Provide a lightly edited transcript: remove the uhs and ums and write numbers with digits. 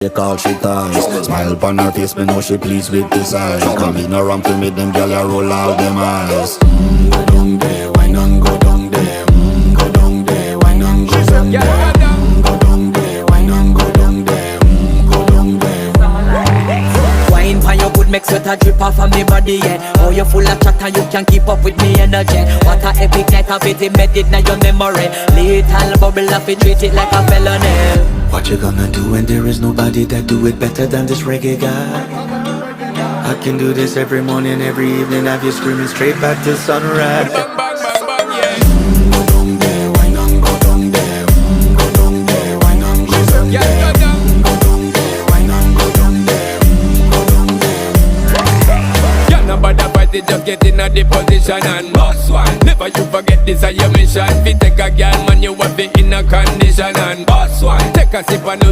They call she ties. Smile upon her face, me know she pleased with this eyes. Come in around to me, them gyal a roll out them eyes. Go down there, why not go down there? Go down there, why not go down there? Go down there, why not go down there? Go down there. Wine pan your good, make sweat a drip off of me body, yeah. Oh, you full of chatter, you can keep up with me energy. What a epic night of it, embedded in your memory. Little bubble of it, treat it like a felony. What you gonna do when there is nobody that do it better than this reggae guy? I can do this every morning, every evening, have you screaming straight back to sunrise. Bang, bang, bang, bang, yeah. Go down there, why not go down there? Go down there, why not go down there? Yeah, go down. Go down there, why not go down there? Go down there. Yeah, nobody fight it, just get in a the position and boss one. Never you forget this is your mission. Fi take a girl, man, you have it in a condition and boss one. Take a sip and